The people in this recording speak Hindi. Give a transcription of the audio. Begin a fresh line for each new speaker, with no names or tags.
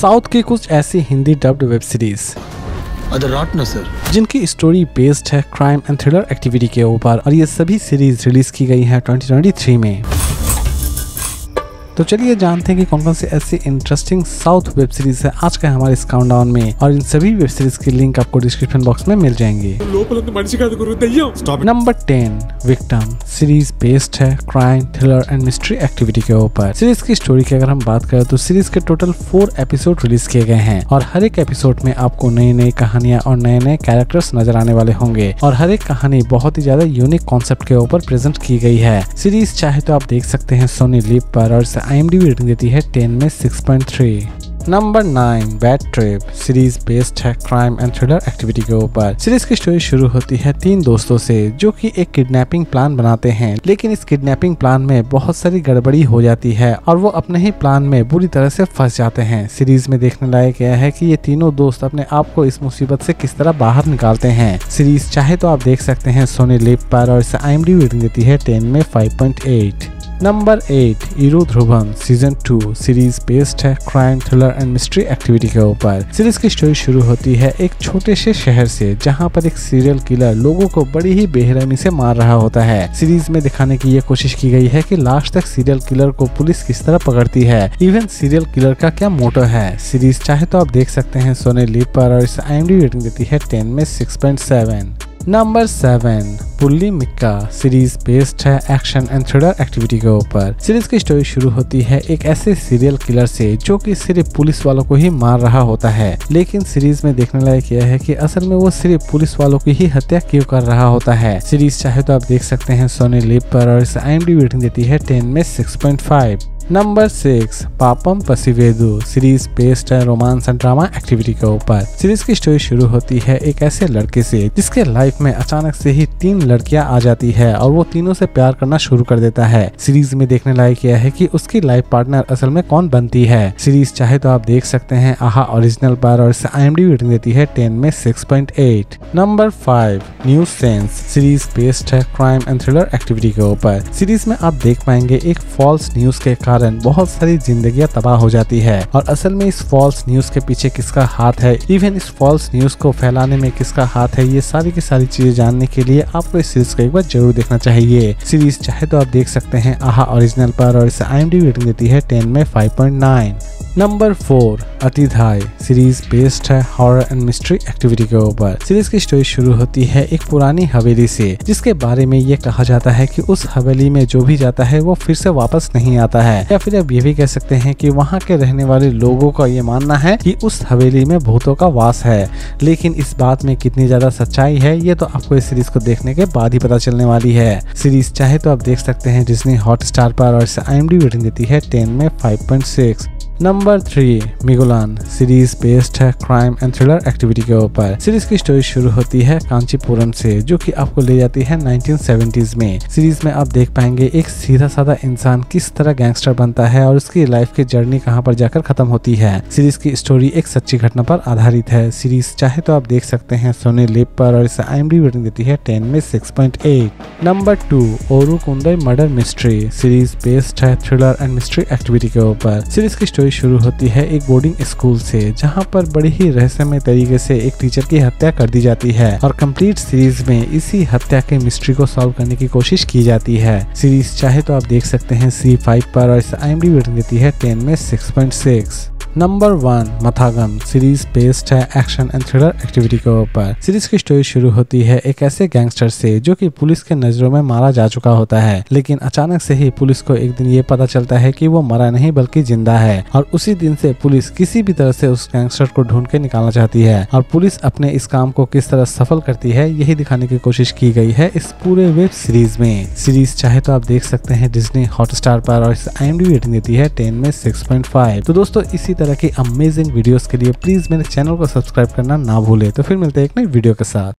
साउथ की कुछ ऐसी हिंदी डब्ड वेब सीरीज जिनकी स्टोरी बेस्ड है क्राइम एंड थ्रिलर एक्टिविटी के ऊपर, और ये सभी सीरीज रिलीज की गई है 2023 में। तो चलिए जानते हैं कि कौन कौन से ऐसी इंटरेस्टिंग साउथ वेब सीरीज है आज का हमारे इस काउंटडाउन में, और इन सभी वेब सीरीज की लिंक आपको डिस्क्रिप्शन बॉक्स में मिल जाएंगे। नंबर 10 विक्टिम सीरीज बेस्ड है crime thriller and mystery activity के ऊपर। सीरीज की स्टोरी की अगर हम बात करें तो सीरीज के टोटल 4 एपिसोड रिलीज किए गए हैं, और हर एक एपिसोड में आपको नई नई कहानियां और नए नए कैरेक्टर्स नजर आने वाले होंगे, और हर एक कहानी बहुत ही ज्यादा यूनिक कॉन्सेप्ट के ऊपर प्रेजेंट की गई है। सीरीज चाहे तो आप देख सकते हैं सोनी लिव पर, और IMDb रेटिंग देती है 10 में 6.3। Number 9 bad trip series based है क्राइम एंड थ्रिलर एक्टिविटी के ऊपर। सीरीज की स्टोरी शुरू होती है 3 दोस्तों से जो कि एक किडनैपिंग प्लान बनाते हैं, लेकिन इस किडनैपिंग प्लान में बहुत सारी गड़बड़ी हो जाती है और वो अपने ही प्लान में बुरी तरह से फंस जाते हैं। सीरीज में देखने लायक यह है कि ये तीनों दोस्त अपने आप को इस मुसीबत से किस तरह बाहर निकालते हैं। सीरीज चाहे तो आप देख सकते हैं सोनी लिव पर, और इसे IMDb रेटिंग देती है 10 में 5.8। नंबर 8 इरो ध्रुवम सीजन 2 सीरीज बेस्ड है crime thriller and mystery activity के ऊपर। सीरीज की स्टोरी शुरू होती है एक छोटे से शहर से, जहां पर एक सीरियल किलर लोगों को बड़ी ही बेरहमी से मार रहा होता है। सीरीज में दिखाने की ये कोशिश की गई है कि लास्ट तक सीरियल किलर को पुलिस किस तरह पकड़ती है, इवन सीरियल किलर का क्या मोटो है। सीरीज चाहे तो आप देख सकते हैं सोनी लिव पर, और इसे IMDb रेटिंग देती है 10 में 6.7। Number 7 pulley Mika series based है एक्शन एंड थ्रिलर एक्टिविटी के ऊपर। सीरीज की स्टोरी शुरू होती है एक ऐसे सीरियल किलर से जो कि सिर्फ पुलिस वालों को ही मार रहा होता है, लेकिन सीरीज में देखने लायक यह है कि असल में वो सिर्फ पुलिस वालों की ही हत्या क्यों कर रहा होता है। सीरीज चाहे तो आप देख सकते हैं सोनी लिव पर, और इसे IMDb रेटिंग देती है 10 में 6.5। नंबर 6 पापम पसिवेदु सीरीज बेस्ड है रोमांस एंड ड्रामा एक्टिविटी के ऊपर। सीरीज की स्टोरी शुरू होती है एक ऐसे लड़के से जिसके लाइफ में अचानक से ही 3 लड़कियां आ जाती है, और वो तीनों से प्यार करना शुरू कर देता है। सीरीज में देखने लायक यह है कि उसकी लाइफ पार्टनर असल में कौन बनती है। सीरीज चाहे तो आप देख सकते हैं आहा ओरिजिनल पर, और इसे IMDb रेटिंग देती है 10 में 6.8। Number 5 new sense series based है क्राइम एंड थ्रिलर एक्टिविटी के ऊपर। सीरीज में आप देख पाएंगे एक फॉल्स न्यूज के कारण बहुत सारी जिंदगियां तबाह हो जाती है, और असल में इस फॉल्स न्यूज के पीछे किसका हाथ है, इवन इस फॉल्स न्यूज को फैलाने में किसका हाथ है, ये सारी की सारी चीजें जानने के लिए आपको इस सीरीज को एक बार जरूर देखना चाहिए। सीरीज चाहे तो आप देख सकते हैं आहा ओरिजिनल पर, और इसे IMDb रेटिंग देती है 10 में 5.9। नंबर 4 अतिधाय सीरीज बेस्ड है हॉरर एंड मिस्ट्री एक्टिविटी के ऊपर। सीरीज की स्टोरी शुरू होती है एक पुरानी हवेली से, जिसके बारे में ये कहा जाता है कि उस हवेली में जो भी जाता है वो फिर से वापस नहीं आता है, या फिर आप ये भी कह सकते हैं कि वहाँ के रहने वाले लोगों का ये मानना है कि उस हवेली में भूतों का वास है। लेकिन इस बात में कितनी ज्यादा सच्चाई है ये तो आपको इस सीरीज को देखने के बाद ही पता चलने वाली है। सीरीज चाहे तो आप देख सकते हैं डिज्नी हॉटस्टार पर, और इसे IMDb रेटिंग देती है 10 में 5.6। नंबर 3 मिगोलान सीरीज बेस्ड है क्राइम एंड थ्रिलर एक्टिविटी के ऊपर। सीरीज की स्टोरी शुरू होती है कांचीपुरम से, जो कि आपको ले जाती है 1970s में। सीरीज में आप देख पाएंगे एक सीधा साधा इंसान किस तरह गैंगस्टर बनता है, और उसकी लाइफ की जर्नी कहां पर जाकर खत्म होती है। सीरीज की स्टोरी एक सच्ची घटना पर आधारित है। सीरीज चाहे तो आप देख सकते हैं सोनी लिव पर, और इसे IMDb रेटिंग देती है 10 में 6.8। Number 2 Orukundai murder mystery series based है थ्रिलर एंड मिस्ट्री एक्टिविटी के ऊपर। सीरीज की शुरू होती है एक बोर्डिंग स्कूल से, जहां पर बड़ी ही रहस्यमय तरीके से एक टीचर की हत्या कर दी जाती है, और कंप्लीट सीरीज में इसी हत्या के मिस्ट्री को सॉल्व करने की कोशिश की जाती है। सीरीज चाहे तो आप देख सकते हैं C5 पर, और इसे IMDb रेटिंग देती है 10 में 6.6। नंबर 1 मथागम सीरीज बेस्ड है एक्शन एंड थ्रिलर एक्टिविटी के ऊपर। सीरीज की स्टोरी शुरू होती है एक ऐसे गैंगस्टर से जो कि पुलिस के नजरों में मारा जा चुका होता है, लेकिन अचानक से ही पुलिस को एक दिन ये पता चलता है कि वो मरा नहीं बल्कि जिंदा है, और उसी दिन से पुलिस किसी भी तरह से उस गैंगस्टर को ढूंढ के निकालना चाहती है, और पुलिस अपने इस काम को किस तरह सफल करती है यही दिखाने की कोशिश की गई है इस पूरे वेब सीरीज में। सीरीज चाहे तो आप देख सकते हैं डिज्नी हॉटस्टार पर, और इसे IMDb रेटिंग देती है 10 में 6.5। तो दोस्तों इसी तरह की अमेजिंग वीडियोस के लिए प्लीज मेरे चैनल को सब्सक्राइब करना ना भूले। तो फिर मिलते हैं एक नई वीडियो के साथ।